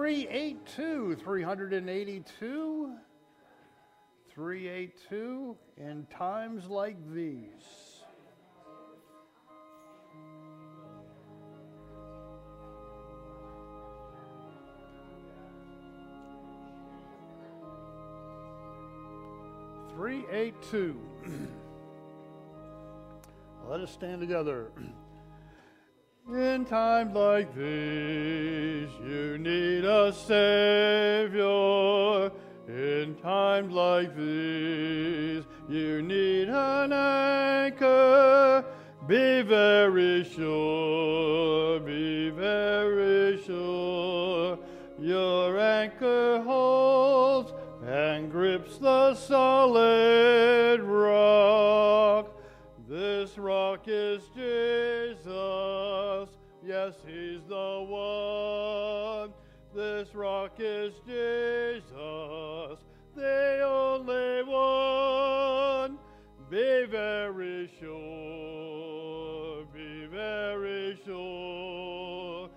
382, 382, 382, in times like these. Three, 8, 2. Let us stand together. In times like these, you need a Savior. In times like these, you need an anchor. Be very sure, be very sure. Your anchor holds and grips the solid rock. This rock is Jesus. Yes, he's the one. This rock is Jesus, the only one. Be very sure, be very sure.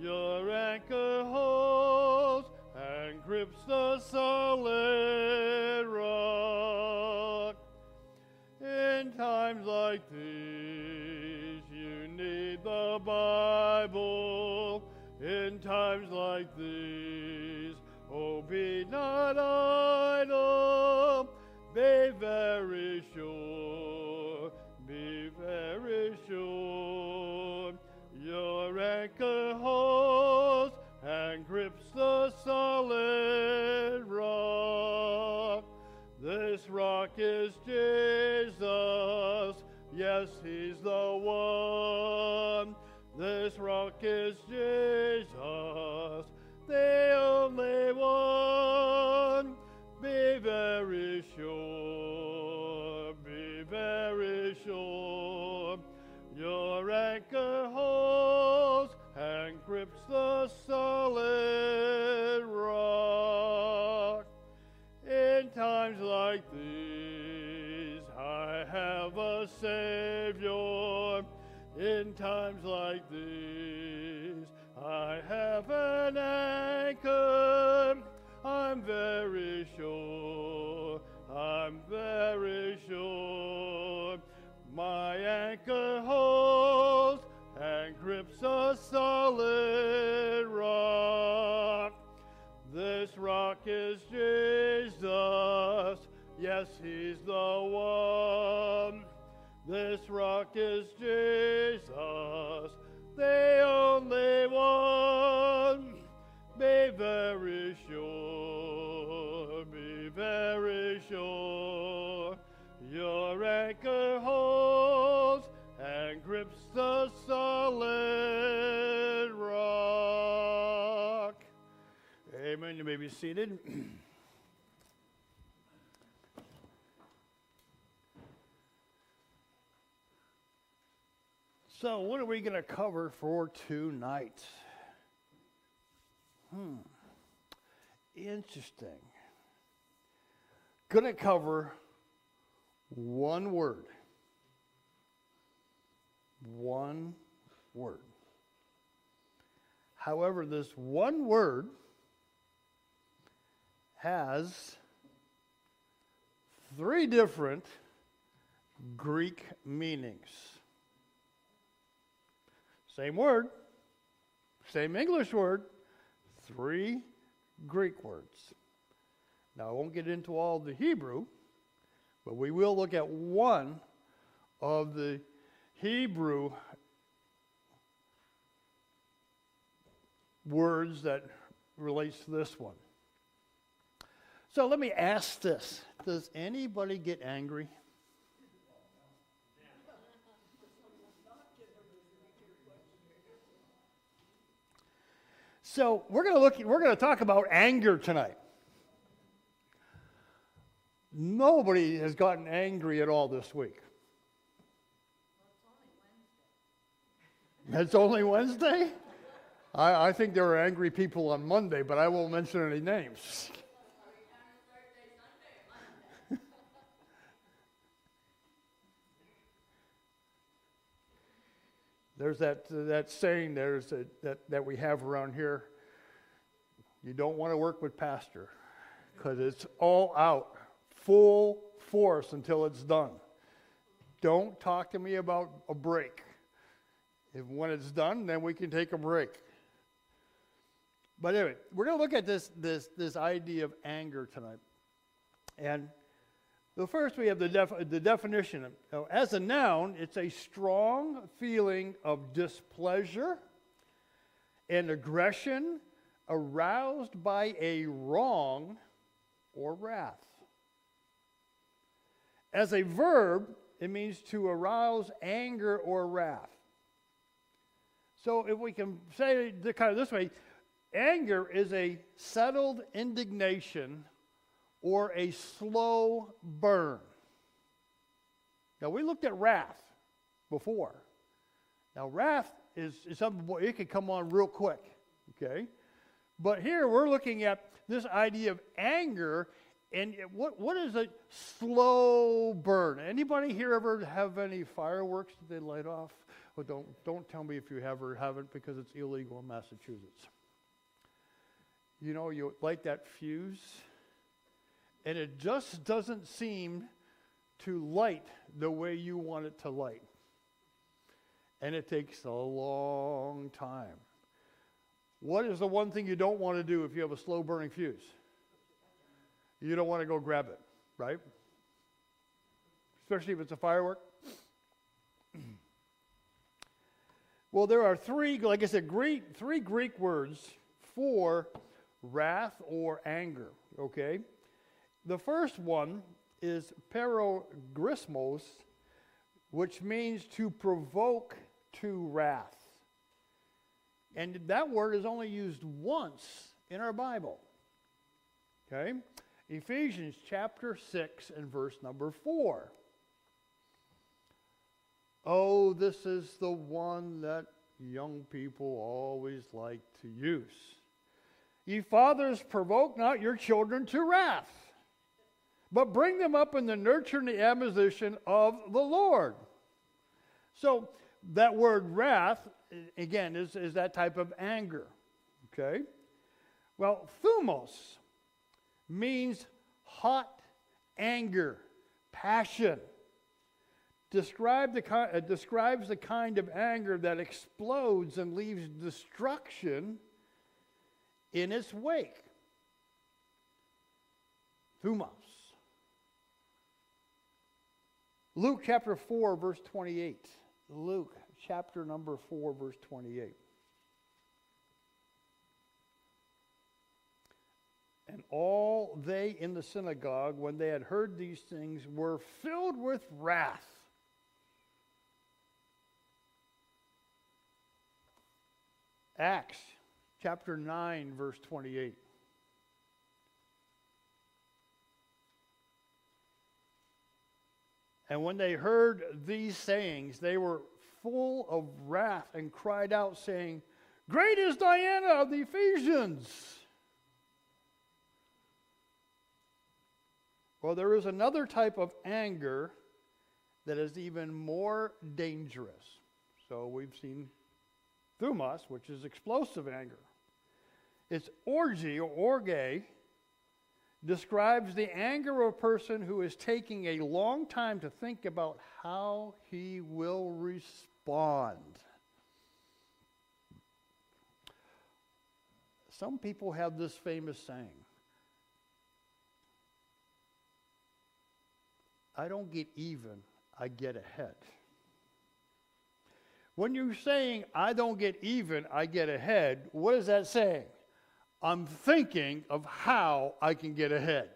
Your anchor holds and grips the solid rock. In times like these, you need the Bible. In times like these, oh, be not idle. Be very sure, be very sure. Your anchor holds and grips the solid rock. This rock is Jesus. Yes, he's the one. This rock is Jesus, the only one. Be very sure, be very sure. Your anchor holds and grips the solid rock. In times like these, I have a Savior. In times like these, I have an anchor. I'm very sure, I'm very sure. My anchor holds and grips a solid rock. This rock is Jesus. Yes, he's the one. This rock is Jesus, the only one. Be very sure, be very sure. Your anchor holds and grips the solid rock. Amen. You may be seated. So, what are we going to cover for tonight? Interesting. Going to cover one word. One word. However, this one word has 3 different Greek meanings. Same word, same English word, 3 Greek words. Now, I won't get into all the Hebrew, but we will look at one of the Hebrew words that relates to this one. So let me ask this. Does anybody get angry? So we're going to talk about anger tonight. Nobody has gotten angry at all this week. It's only Wednesday? I think there were angry people on Monday, but I won't mention any names. There's that saying that we have around here. you don't want to work with pastor because it's all out, full force until it's done. Don't talk to me about a break. When it's done, then we can take a break. But anyway, we're going to look at this idea of anger tonight. And the first we have the definition. As a noun, it's a strong feeling of displeasure and aggression aroused by a wrong or wrath. As a verb, it means to arouse anger or wrath. So if we can say it kind of this way, anger is a settled indignation or a slow burn. Now, we looked at wrath before. Now, wrath is something, it can come on real quick, okay? But here we're looking at this idea of anger, and what is a slow burn? Anybody here ever have any fireworks that they light off? Well, don't tell me if you have or haven't, because it's illegal in Massachusetts. You know, you light that fuse, and it just doesn't seem to light the way you want it to light. And it takes a long time. What is the one thing you don't want to do if you have a slow-burning fuse? You don't want to go grab it, right? Especially if it's a firework. Well, there are three, like I said, three Greek words for wrath or anger, okay? The first one is perogrismos, which means to provoke to wrath. And that word is only used once in our Bible, okay? Ephesians chapter 6 and verse number 4. Oh, this is the one that young people always like to use. Ye fathers, provoke not your children to wrath, but bring them up in the nurture and the admonition of the Lord. So that word wrath, again, is that type of anger, okay? Well, thumos means hot anger, passion. Describes the kind of anger that explodes and leaves destruction in its wake. Thumos. Luke chapter 4, verse 28. Luke chapter number 4, verse 28. And all they in the synagogue, when they had heard these things, were filled with wrath. Acts chapter 9, verse 28. And when they heard these sayings, they were full of wrath and cried out, saying, Great is Diana of the Ephesians. Well, there is another type of anger that is even more dangerous. So we've seen thumos, which is explosive anger. It's orgy or orge, describes the anger of a person who is taking a long time to think about how he will respond. Some people have this famous saying, I don't get even, I get ahead. When you're saying, I don't get even, I get ahead, what is that saying? I'm thinking of how I can get ahead.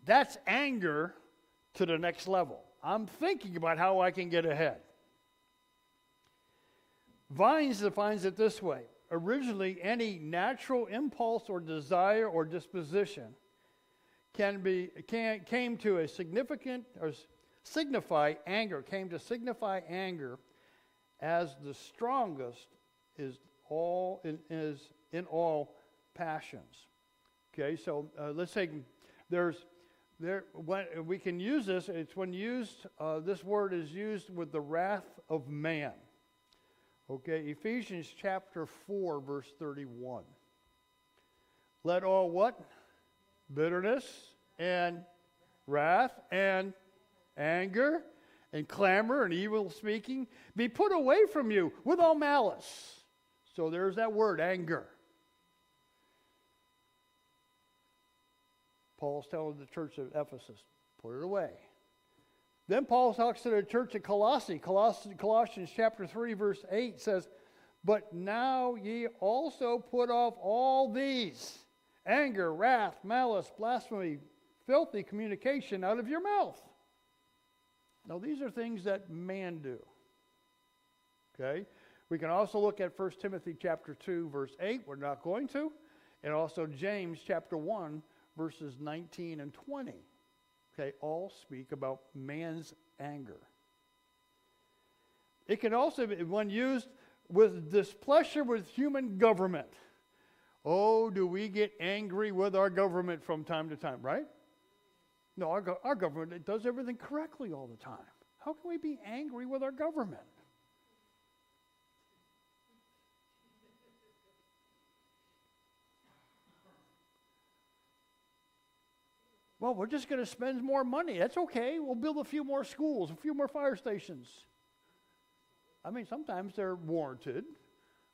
That's anger to the next level. I'm thinking about how I can get ahead. Vines defines it this way. Originally, any natural impulse or desire or disposition came to signify anger as the strongest in all passions. Okay, so let's say when we can use this. It's when used. This word is used with the wrath of man. Okay, Ephesians chapter 4, verse 31. Let all what? Bitterness and wrath and anger and clamor and evil speaking be put away from you with all malice. So there's that word, anger. Paul's telling the church of Ephesus, put it away. Then Paul talks to the church at Colossae. Colossians chapter 3, verse 8 says, but now ye also put off all these, anger, wrath, malice, blasphemy, filthy communication out of your mouth. Now these are things that man do. Okay? We can also look at 1 Timothy chapter 2, verse 8. We're not going to. And also James chapter 1, verses 19 and 20. Okay, all speak about man's anger. It can also be, when used with displeasure with human government. Oh, do we get angry with our government from time to time, right? No, our government, it does everything correctly all the time. How can we be angry with our government? Well, we're just going to spend more money. That's okay. We'll build a few more schools, a few more fire stations. I mean, sometimes they're warranted,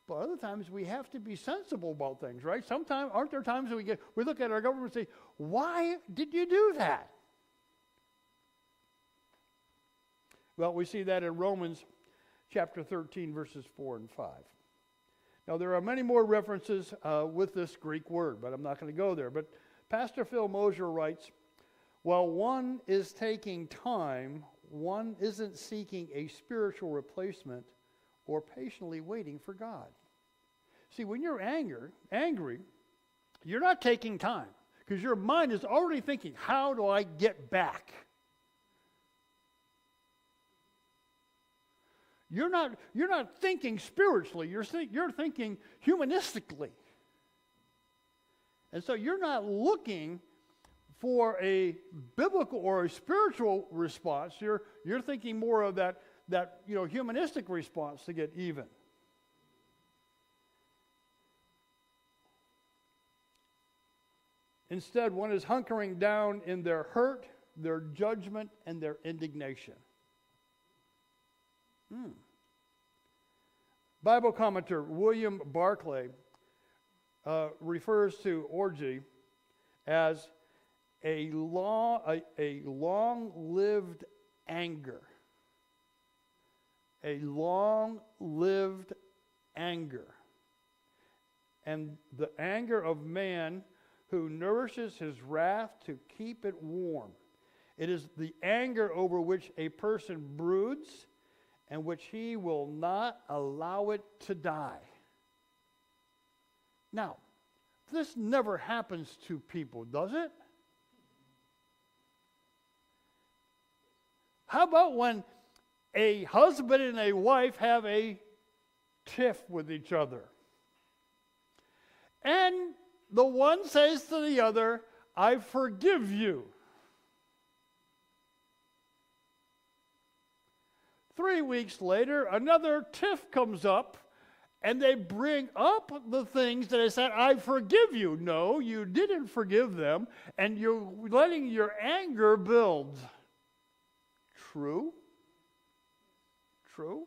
but other times we have to be sensible about things, right? Sometimes, aren't there times that we look at our government and say, why did you do that? Well, we see that in Romans chapter 13, verses 4 and 5. Now, there are many more references with this Greek word, but I'm not going to go there. But Pastor Phil Mosier writes, while one is taking time, one isn't seeking a spiritual replacement or patiently waiting for God. See, when you're angry, you're not taking time because your mind is already thinking, how do I get back? You're not thinking spiritually, you're thinking humanistically. And so you're not looking for a biblical or a spiritual response. You're thinking more of that humanistic response to get even. Instead, one is hunkering down in their hurt, their judgment, and their indignation. Bible commentator William Barclay refers to orgy as a long-lived anger. A long-lived anger. And the anger of man who nourishes his wrath to keep it warm. It is the anger over which a person broods and which he will not allow it to die. Now, this never happens to people, does it? How about when a husband and a wife have a tiff with each other? And the one says to the other, I forgive you. 3 weeks later, another tiff comes up, and they bring up the things that I said, I forgive you. No, you didn't forgive them, and you're letting your anger build. True? True?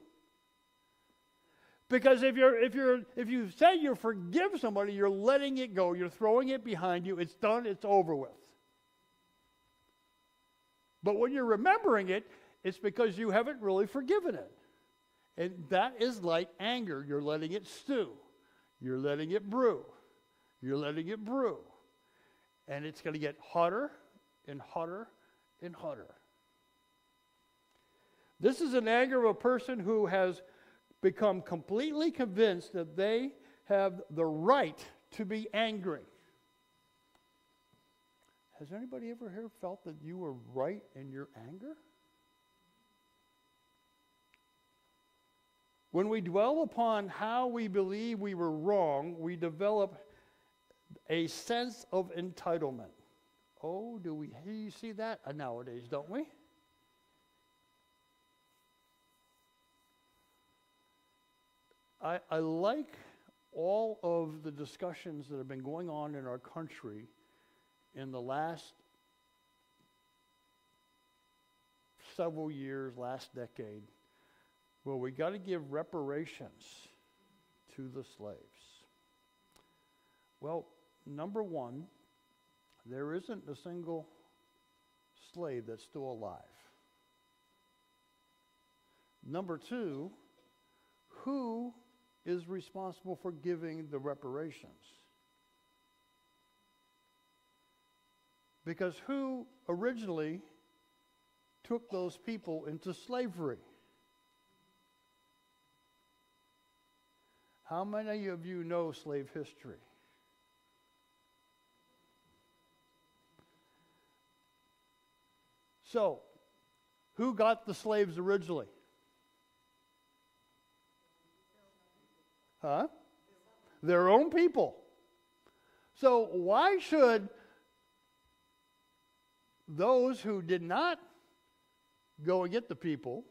Because if you say you forgive somebody, you're letting it go, you're throwing it behind you, it's done, it's over with. But when you're remembering it, it's because you haven't really forgiven it. And that is like anger. You're letting it stew. You're letting it brew. You're letting it brew. And it's going to get hotter and hotter and hotter. This is an anger of a person who has become completely convinced that they have the right to be angry. Has anybody ever here felt that you were right in your anger? When we dwell upon how we believe we were wrong, we develop a sense of entitlement. Oh, do you see that nowadays, don't we? I like all of the discussions that have been going on in our country in the last several years, last decade, where we got to give reparations to the slaves. Well, number one, there isn't a single slave that's still alive. Number two, who is responsible for giving the reparations? Because who originally took those people into slavery? How many of you know slave history? So, who got the slaves originally? Huh? Their own people. So why should those who did not go and get the people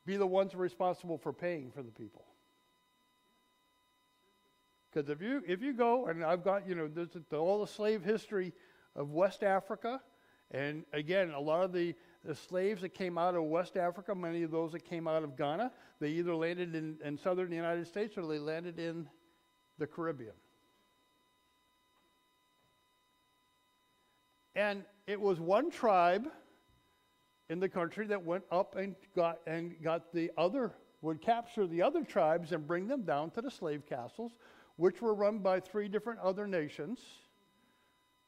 be the ones responsible for paying for the people? Because if you go, and I've got, there's all the slave history of West Africa, and again, a lot of the slaves that came out of West Africa, many of those that came out of Ghana, they either landed in southern United States or they landed in the Caribbean. And it was one tribe in the country that went up and got the other, would capture the other tribes and bring them down to the slave castles, which were run by 3 different other nations.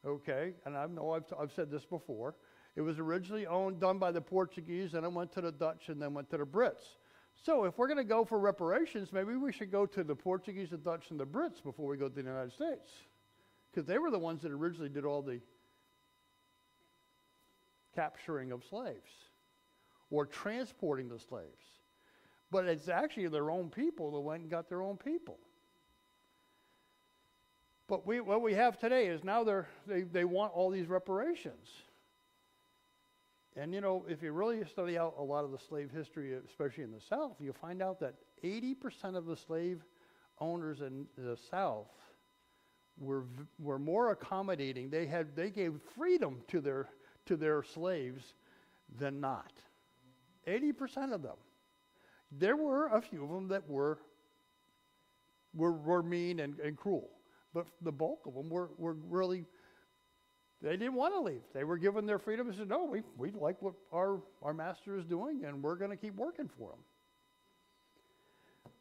Okay, and I know I've said this before. It was originally done by the Portuguese, and it went to the Dutch, and then went to the Brits. So if we're going to go for reparations, maybe we should go to the Portuguese, the Dutch, and the Brits before we go to the United States. Because they were the ones that originally did all the capturing of slaves or transporting the slaves. But it's actually their own people that went and got their own people. But what we have today is now they want all these reparations. And if you really study out a lot of the slave history, especially in the South, you find out that 80% of the slave owners in the South were more accommodating. They gave freedom to their slaves than not. 80% of them. There were a few of them that were mean and cruel. But the bulk of them were really, they didn't want to leave. They were given their freedom and said, no, we like what our master is doing, and we're going to keep working for him.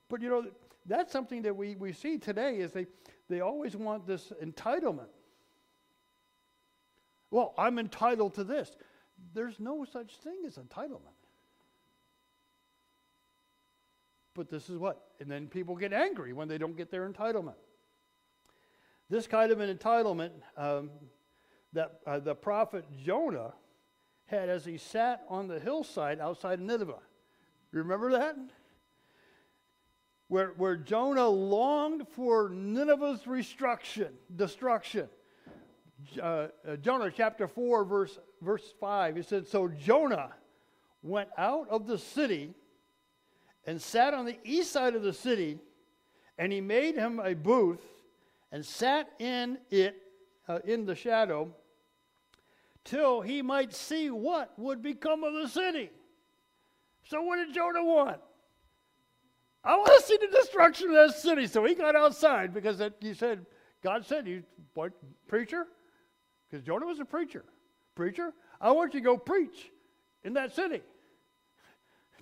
But that's something that we see today is they always want this entitlement. Well, I'm entitled to this. There's no such thing as entitlement. But this is what? And then people get angry when they don't get their entitlement. This kind of an entitlement that the prophet Jonah had as he sat on the hillside outside of Nineveh. You remember that? Where Jonah longed for Nineveh's destruction. Jonah chapter 4, verse 5, it said, so Jonah went out of the city and sat on the east side of the city, and he made him a booth and sat in it, in the shadow, till he might see what would become of the city. So what did Jonah want? I want to see the destruction of that city. So he got outside because God said, what, preacher? Because Jonah was a preacher. Preacher, I want you to go preach in that city.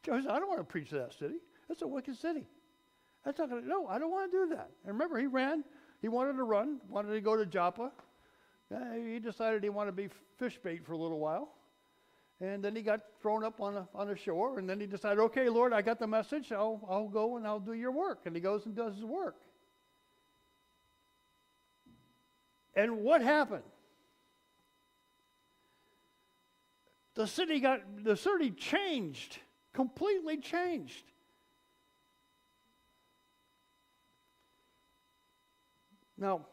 Jonah said, I don't want to preach to that city. That's a wicked city. That's not going to, no, I don't want to do that. And remember, he ran. He wanted to run, wanted to go to Joppa. He decided he wanted to be fish bait for a little while. And then he got thrown up on a shore, and then he decided, okay, Lord, I got the message. I'll go and I'll do your work. And he goes and does his work. And what happened? The city changed, completely changed. Now,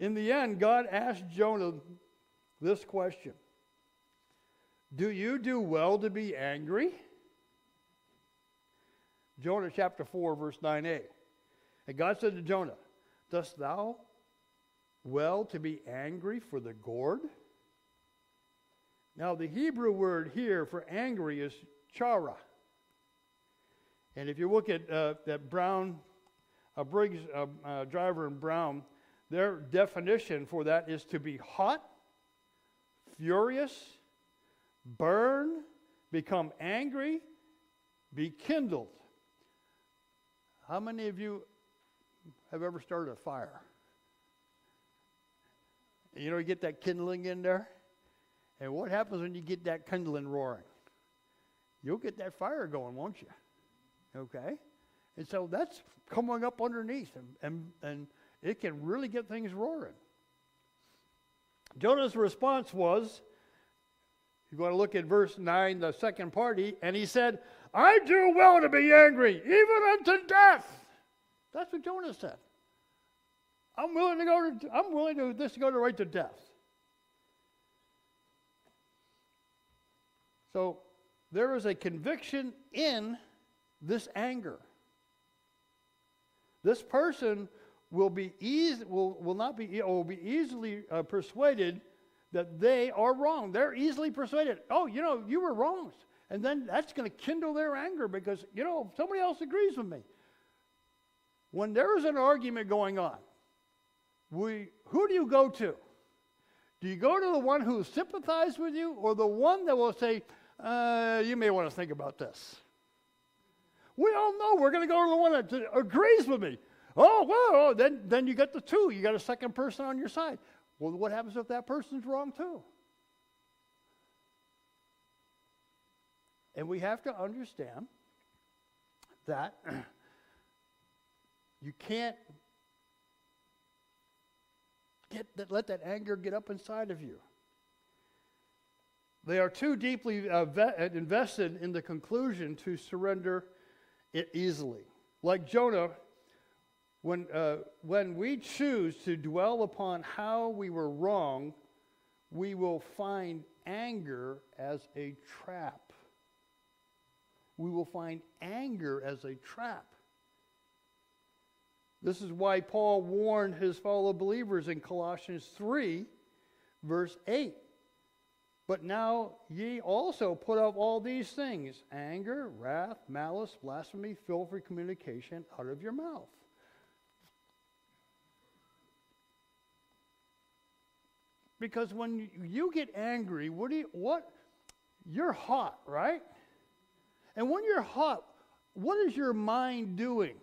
in the end, God asked Jonah this question. Do you do well to be angry? Jonah chapter 4, verse 9a. And God said to Jonah, dost thou well to be angry for the gourd? Now, the Hebrew word here for angry is chara. And if you look at that Brown, Briggs Driver and Brown, their definition for that is to be hot, furious, burn, become angry, be kindled. How many of you have ever started a fire? You know, you get that kindling in there. And what happens when you get that kindling roaring? You'll get that fire going, won't you? Okay? And so that's coming up underneath, and it can really get things roaring. Jonah's response was, you're going to look at verse 9, the second party, and he said, I do well to be angry, even unto death. That's what Jonah said. I'm willing to this to go to right to death. So there is a conviction in this anger. This person will be easily persuaded that they are wrong. They're easily persuaded. Oh, you were wrong. And then that's going to kindle their anger because, somebody else agrees with me. When there is an argument going on, who do you go to? Do you go to the one who sympathizes with you or the one that will say, you may want to think about this? We all know we're going to go to the one that agrees with me. Oh, well, then you got the two. You got a second person on your side. Well, what happens if that person's wrong too? And we have to understand that you can't let that anger get up inside of you. They are too deeply invested in the conclusion to surrender it easily. Like Jonah, when we choose to dwell upon how we were wrong, we will find anger as a trap. We will find anger as a trap. This is why Paul warned his fellow believers in Colossians 3, verse 8. But now ye also put up all these things, anger, wrath, malice, blasphemy, filthy communication out of your mouth. Because when you get angry, you're hot, right? And when you're hot, what is your mind doing?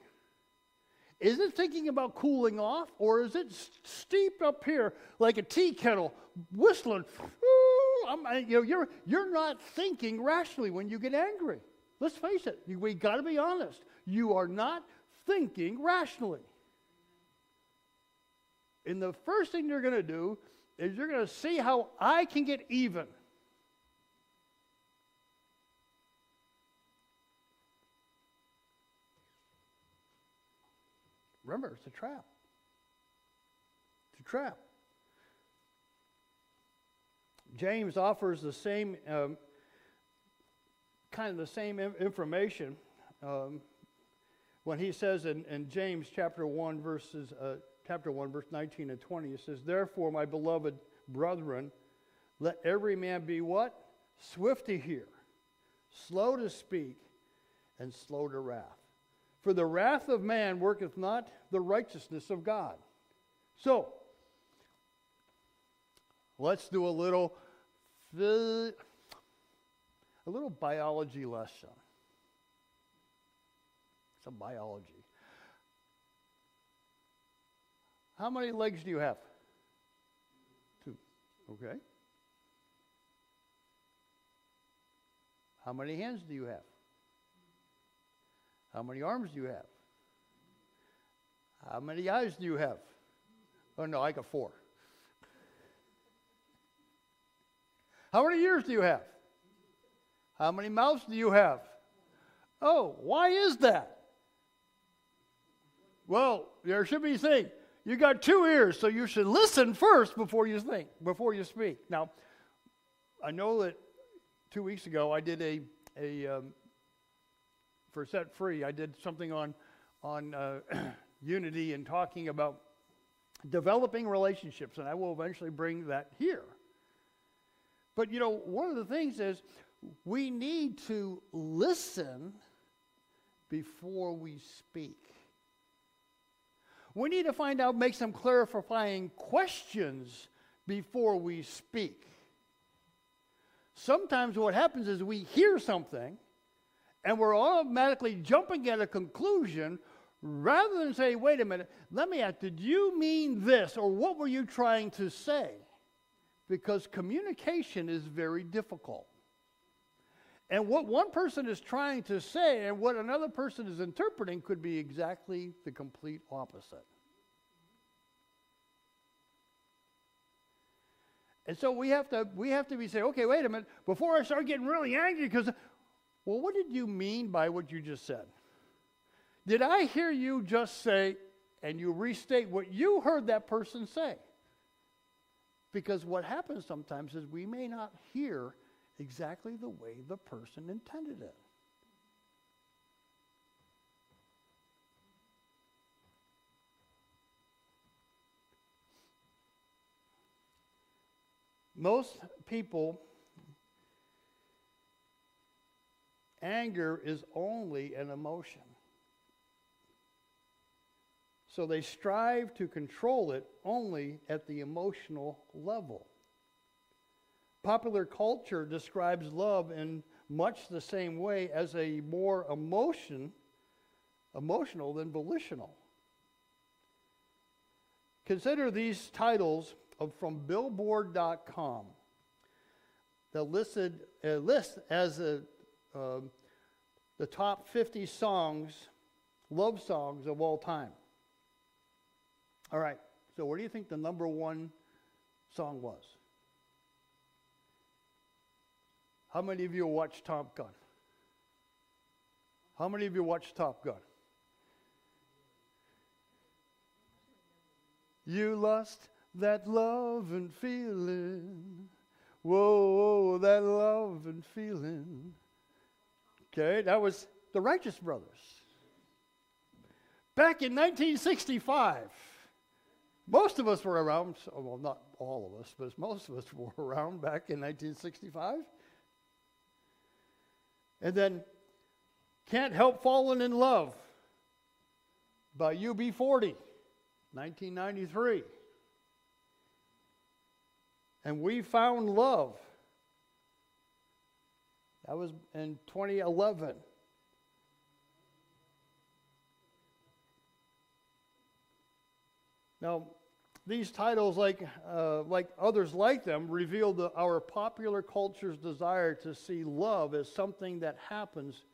Is it thinking about cooling off, or is it steeped up here like a tea kettle, whistling? You're not thinking rationally when you get angry. Let's face it. We got to be honest. You are not thinking rationally. And the first thing you're going to do is you're going to see how I can get even. Remember, it's a trap. It's a trap. James offers the same the same information when he says in James chapter 1 verse 19 and 20. It says, "Therefore, my beloved brethren, let every man be what? Swift to hear, slow to speak, and slow to wrath. For the wrath of man worketh not the righteousness of God." So, let's do a little biology lesson. Some biology. How many legs do you have? 2. Okay. How many hands do you have? How many arms do you have? How many eyes do you have? Oh, no, I got 4. How many ears do you have? How many mouths do you have? Oh, why is that? Well, there should be saying, you got 2 ears, so you should listen first before you speak. Now, I know that 2 weeks ago I did a for Set Free, I did something on unity and talking about developing relationships, and I will eventually bring that here. But, you know, one of the things is we need to listen before we speak. We need to find out, make some clarifying questions before we speak. Sometimes what happens is we hear something and we're automatically jumping at a conclusion rather than say, wait a minute, let me ask, did you mean this, or what were you trying to say? Because communication is very difficult. And what one person is trying to say and what another person is interpreting could be exactly the complete opposite. And so we have to be saying, okay, wait a minute, before I start getting really angry, because, well, what did you mean by what you just said? Did I hear you just say, and you restate what you heard that person say? Because what happens sometimes is we may not hear exactly the way the person intended it. Most people, anger is only an emotion. So they strive to control it only at the emotional level. Popular culture describes love in much the same way as a more emotional than volitional. Consider these titles from Billboard.com that list as the top 50 love songs of all time. All right, so what do you think the number one song was? How many of you watched Top Gun? How many of you watched Top Gun? You lost that love and feeling. Whoa, that love and feeling. Okay, that was the Righteous Brothers. Back in 1965, most of us were around, well, not all of us, but most of us were around back in 1965. And then Can't Help Falling in Love by UB40, 1993. And We Found Love. That was in 2011. Now, these titles, like others like them, reveal our popular culture's desire to see love as something that happens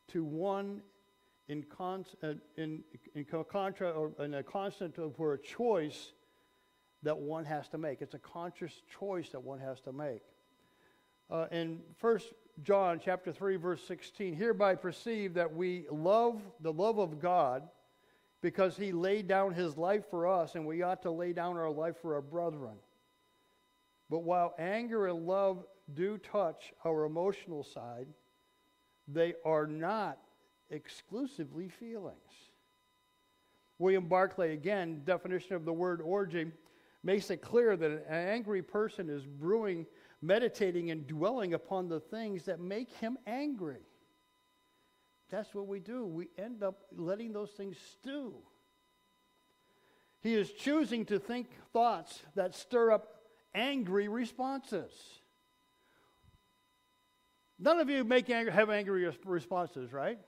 to one in a constant for a choice that one has to make. It's a conscious choice that one has to make. In 1 John chapter 3, verse 16, hereby perceive that we love the love of God, because he laid down his life for us, and we ought to lay down our life for our brethren. But while anger and love do touch our emotional side, they are not exclusively feelings. William Barclay, again, definition of the word orgy, makes it clear that an angry person is meditating and dwelling upon the things that make him angry. That's what we do. We end up letting those things stew. He is choosing to think thoughts that stir up angry responses. None of you have angry responses, right?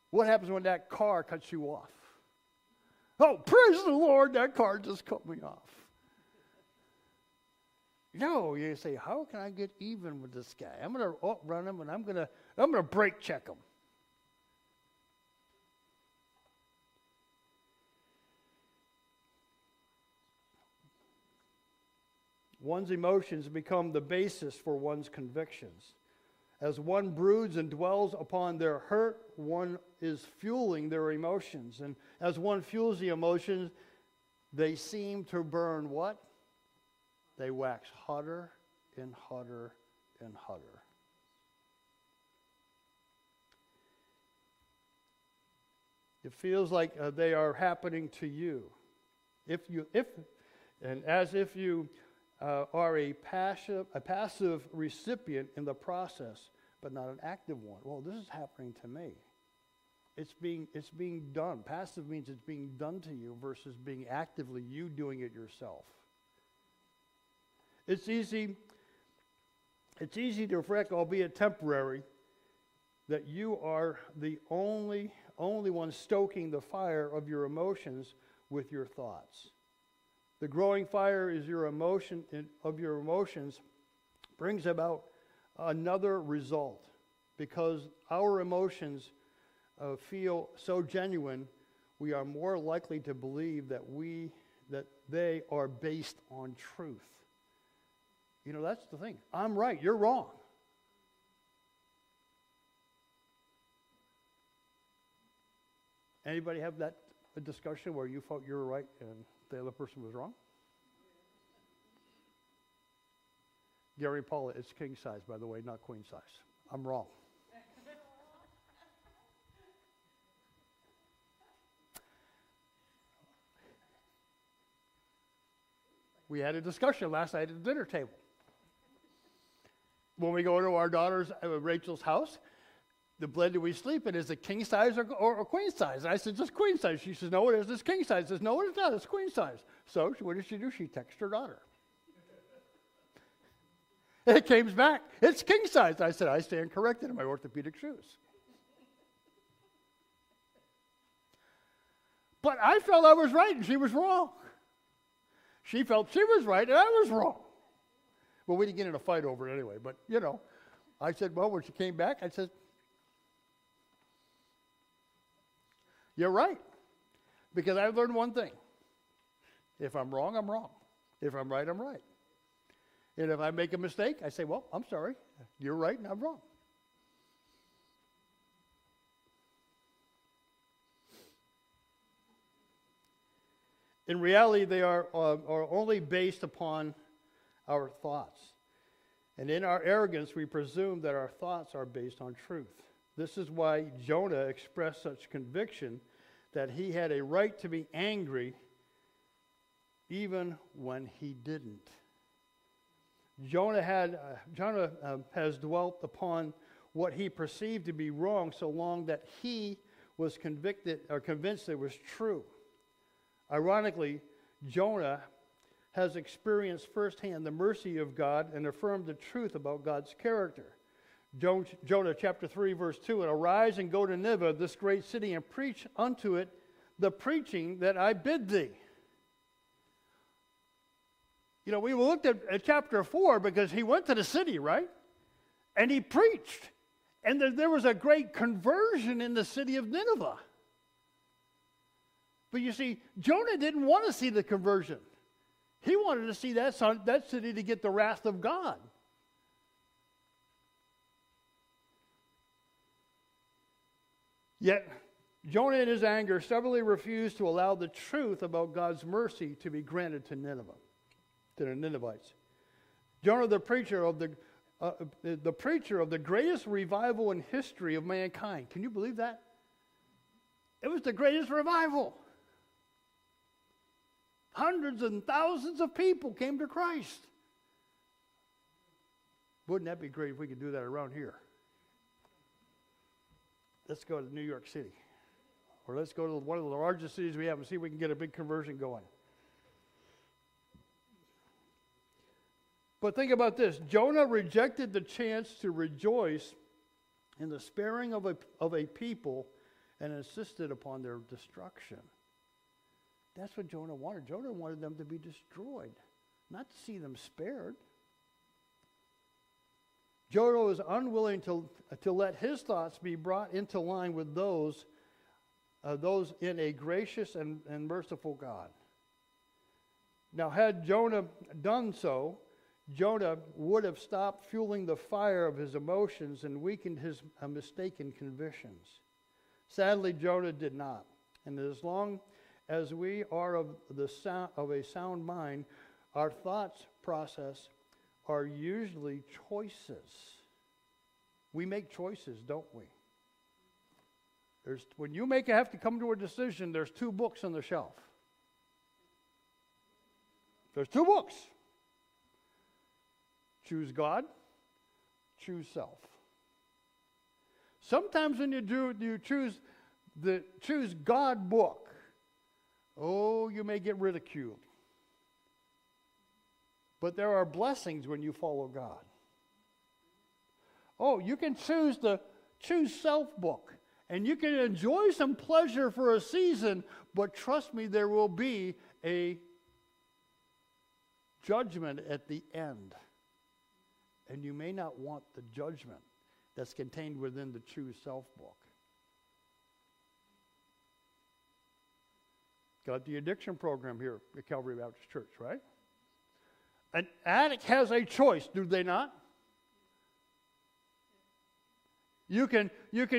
What happens when that car cuts you off? Oh, praise the Lord, that car just cut me off. No, you say, how can I get even with this guy? I'm going to outrun him, and I'm going to brake check him. One's emotions become the basis for one's convictions. As one broods and dwells upon their hurt, one is fueling their emotions. And as one fuels the emotions, they seem to burn what? They wax hotter and hotter and hotter. It feels like they are happening to you. If you are a passive recipient in the process, but not an active one. Well, this is happening to me. It's being done. Passive means it's being done to you versus being actively you doing it yourself. It's easy to reflect, albeit temporary, that you are the only one stoking the fire of your emotions with your thoughts. The growing fire is of your emotions brings about another result, because our emotions feel so genuine, we are more likely to believe that they are based on truth. You know, that's the thing. I'm right, you're wrong. Anybody have that discussion where you felt you were right and the other person was wrong? Gary Paula, it's king size, by the way, not queen size. I'm wrong. We had a discussion last night at the dinner table. When we go to our daughter's, Rachel's house, the bed that we sleep in, is it king size or queen size? And I said, just queen size. She says, no, it is. It's king size. I says, no, it's not. It's queen size. So what did she do? She texted her daughter. It came back. It's king size. I said, I stand corrected in my orthopedic shoes. But I felt I was right and she was wrong. She felt she was right and I was wrong. Well, we didn't get in a fight over it anyway. But, you know, I said, well, when she came back, I said, you're right. Because I've learned one thing. If I'm wrong, I'm wrong. If I'm right, I'm right. And if I make a mistake, I say, well, I'm sorry. You're right and I'm wrong. In reality, they are only based upon our thoughts. And in our arrogance, we presume that our thoughts are based on truth. This is why Jonah expressed such conviction that he had a right to be angry even when he didn't. Jonah has dwelt upon what he perceived to be wrong so long that he was convicted or convinced it was true. Ironically, Jonah has experienced firsthand the mercy of God and affirmed the truth about God's character. Jonah chapter 3, verse 2, and arise and go to Nineveh, this great city, and preach unto it the preaching that I bid thee. You know, we looked at chapter 4 because he went to the city, right? And he preached. And there was a great conversion in the city of Nineveh. But you see, Jonah didn't want to see the conversion. He wanted to see that city to get the wrath of God. Yet, Jonah in his anger stubbornly refused to allow the truth about God's mercy to be granted to Nineveh, to the Ninevites. Jonah, the preacher of the greatest revival in history of mankind. Can you believe that? It was the greatest revival. Hundreds and thousands of people came to Christ. Wouldn't that be great if we could do that around here? Let's go to New York City. Or let's go to one of the largest cities we have and see if we can get a big conversion going. But think about this. Jonah rejected the chance to rejoice in the sparing of a people and insisted upon their destruction. That's what Jonah wanted. Jonah wanted them to be destroyed, not to see them spared. Jonah was unwilling to let his thoughts be brought into line with those in a gracious and merciful God. Now, had Jonah done so, Jonah would have stopped fueling the fire of his emotions and weakened his mistaken convictions. Sadly, Jonah did not. And as long as we are of a sound mind, our thoughts process are usually choices. We make choices, don't we? When you have to come to a decision, there's 2 books on the shelf. There's 2 books. Choose God, choose self. Sometimes when you choose the choose God book, you may get ridiculed. But there are blessings when you follow God. You can choose the choose self book, and you can enjoy some pleasure for a season, but trust me, there will be a judgment at the end. And you may not want the judgment that's contained within the Choose Self book. Got the addiction program here at Calvary Baptist Church, right? An addict has a choice, do they not? You can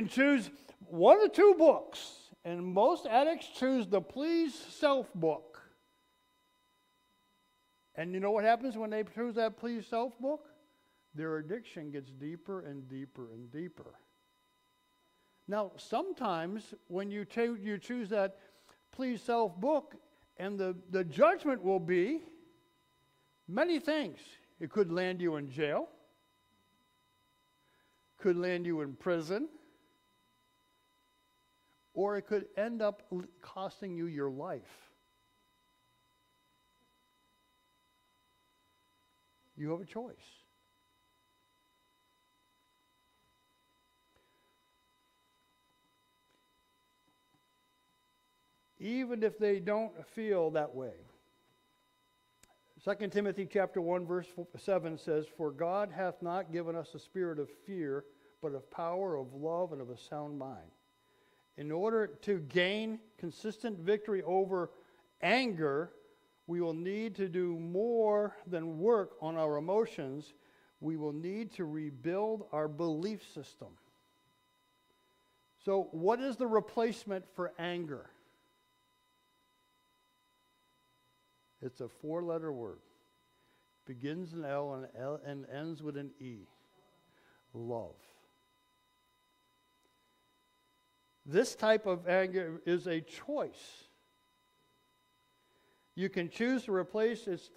choose 1 or 2 books, and most addicts choose the Please Self book. And you know what happens when they choose that Please Self book? Their addiction gets deeper and deeper and deeper. Now, sometimes when you choose that Please Self book, and the judgment will be many things. It could land you in jail, could land you in prison, or it could end up costing you your life. You have a choice. Even if they don't feel that way. 2 Timothy chapter 1 verse 7 says, "For God hath not given us a spirit of fear, but of power, of love, and of a sound mind." In order to gain consistent victory over anger, we will need to do more than work on our emotions. We will need to rebuild our belief system. So, what is the replacement for anger? It's a 4-letter word. Begins in L and ends with an E. Love. This type of anger is a choice. You can choose to replace it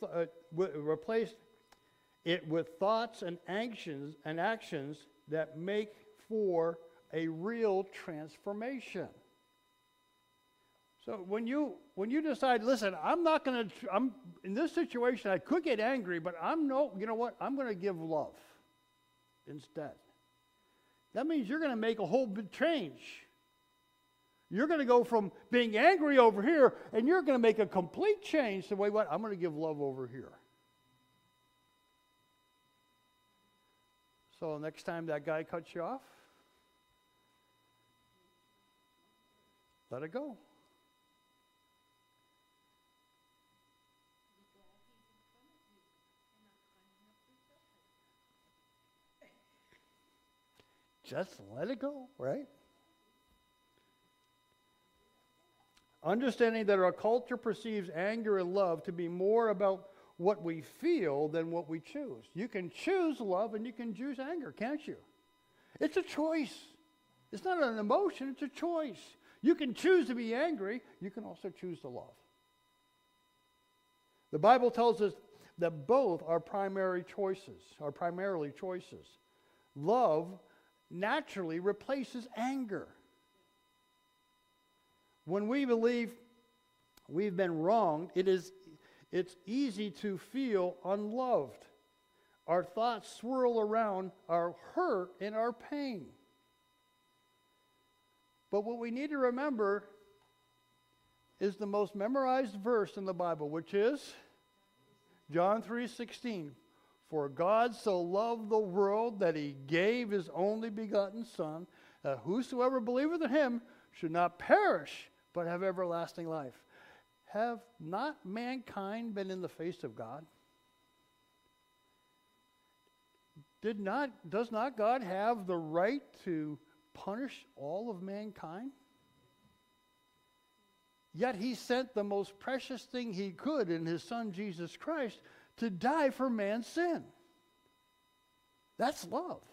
with thoughts and actions that make for a real transformation. So when you decide, listen, I'm in this situation, I could get angry, but you know what? I'm going to give love instead. That means you're going to make a whole big change. You're going to go from being angry over here, and you're going to make a complete change to, wait, what? I'm going to give love over here. So next time that guy cuts you off, let it go. Just let it go, right? Understanding that our culture perceives anger and love to be more about what we feel than what we choose. You can choose love and you can choose anger, can't you? It's a choice. It's not an emotion, it's a choice. You can choose to be angry. You can also choose to love. The Bible tells us that both are primarily choices. Love naturally replaces anger. When we believe we've been wronged, it's easy to feel unloved. Our thoughts swirl around our hurt and our pain. But what we need to remember is the most memorized verse in the Bible, which is John 3:16. For God so loved the world that he gave his only begotten Son, that whosoever believeth in him should not perish, but have everlasting life. Have not mankind been in the face of God? Does not God have the right to punish all of mankind? Yet he sent the most precious thing he could in his Son Jesus Christ to die for man's sin. That's love.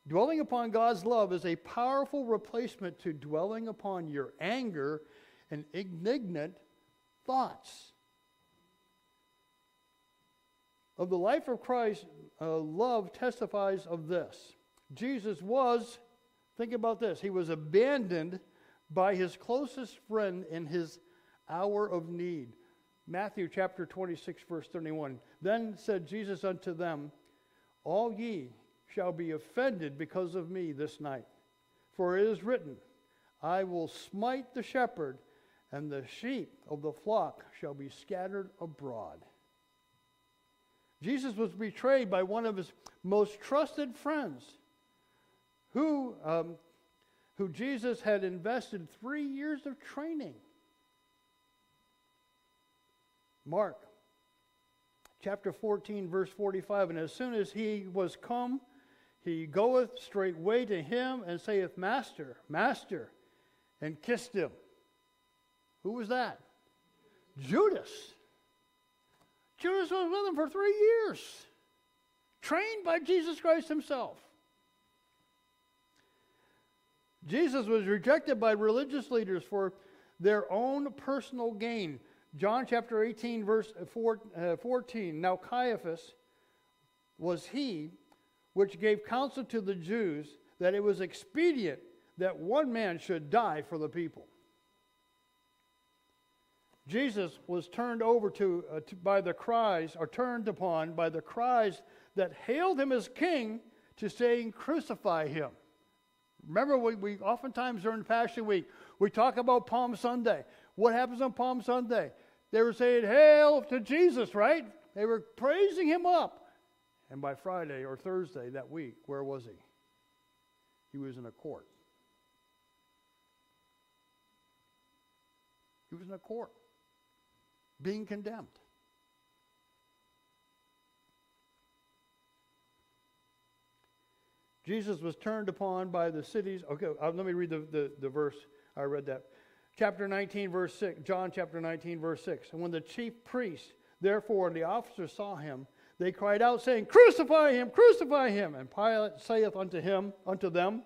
Dwelling upon God's love is a powerful replacement to dwelling upon your anger and indignant thoughts. Of the life of Christ, love testifies of this. Jesus was, think about this, he was abandoned by his closest friend in his hour of need. Matthew chapter 26, verse 31. Then said Jesus unto them, all ye shall be offended because of me this night. For it is written, I will smite the shepherd, and the sheep of the flock shall be scattered abroad. Jesus was betrayed by one of his most trusted friends, who Jesus had invested 3 years of training. Mark chapter 14, verse 45, and as soon as he was come, he goeth straightway to him and saith, Master, Master, and kissed him. Who was that? Judas. Judas was with him for 3 years, trained by Jesus Christ himself. Jesus was rejected by religious leaders for their own personal gain. John chapter 18, verse 14. Now Caiaphas was he which gave counsel to the Jews that it was expedient that one man should die for the people. Jesus was turned over by the cries, or turned upon by the cries that hailed him as king, to saying, crucify him. Remember, we oftentimes during Passion Week, we talk about Palm Sunday. What happens on Palm Sunday? They were saying, hail to Jesus, right? They were praising him up. And by Friday or Thursday that week, where was he? He was in a court. He was in a court, being condemned. Jesus was turned upon by the cities. Okay, let me read the verse. I read that. Chapter 19, verse 6. John chapter 19, verse 6. And when the chief priests, therefore, and the officers saw him, they cried out, saying, crucify him, crucify him. And Pilate saith unto them,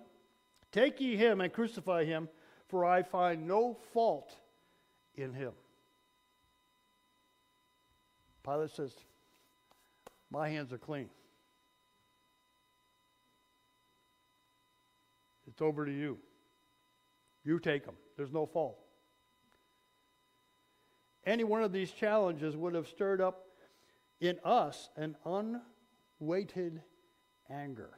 take ye him and crucify him, for I find no fault in him. Pilate says, my hands are clean. It's over to you. You take him. There's no fault. Any one of these challenges would have stirred up in us an unweighted anger.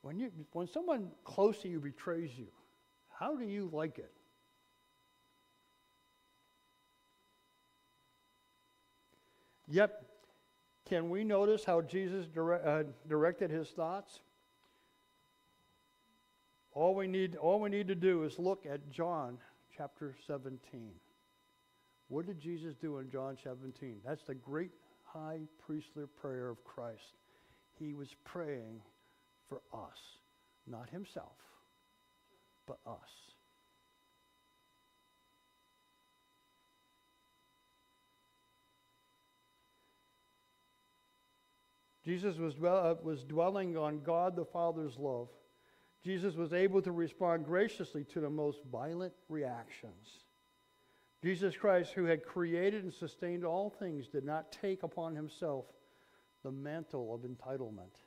When someone close to you betrays you, how do you like it? Yet, can we notice how Jesus directed his thoughts? All we need to do is look at John chapter 17. What did Jesus do in John 17? That's the great high priestly prayer of Christ. He was praying for us, not himself, but us. Jesus was dwelling on God the Father's love. Jesus was able to respond graciously to the most violent reactions. Jesus Christ, who had created and sustained all things, did not take upon himself the mantle of entitlement.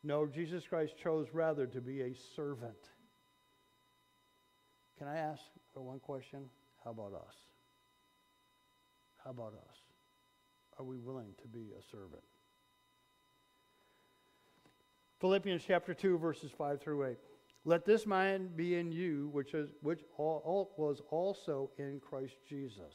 No, Jesus Christ chose rather to be a servant. Can I ask one question? How about us? How about us? Are we willing to be a servant? Philippians chapter 2, verses 5 through 8. Let this mind be in you, which was also in Christ Jesus,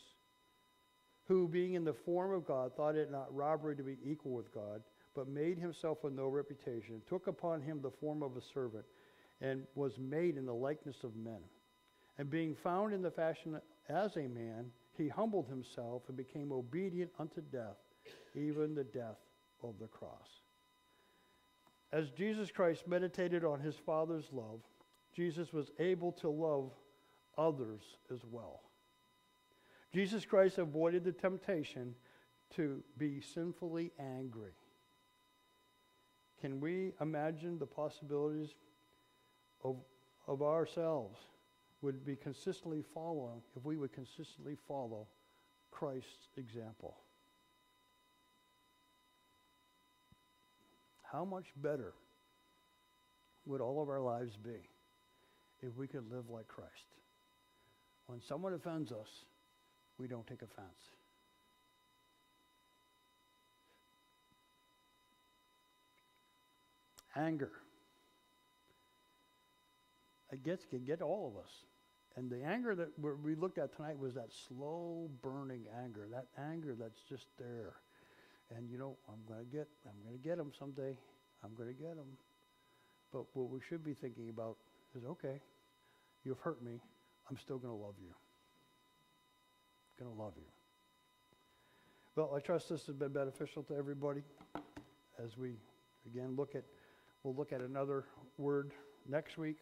who, being in the form of God, thought it not robbery to be equal with God, but made himself of no reputation, took upon him the form of a servant, and was made in the likeness of men. And being found in the fashion as a man, he humbled himself and became obedient unto death, even the death of the cross. As Jesus Christ meditated on his Father's love, Jesus was able to love others as well. Jesus Christ avoided the temptation to be sinfully angry. Can we imagine the possibilities of ourselves would be consistently following, if we would consistently follow Christ's example? How much better would all of our lives be if we could live like Christ? When someone offends us, we don't take offense. Anger. It can get all of us. And the anger that we looked at tonight was that slow burning anger, that anger that's just there. And you know, I'm going to get them someday. I'm going to get them. But what we should be thinking about is, okay, you've hurt me. I'm still going to love you. Going to love you. Well, I trust this has been beneficial to everybody as we, again, we'll look at another word next week.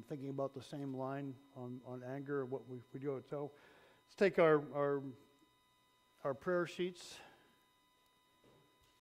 Thinking about the same line on anger, what we do. So let's take our prayer sheets.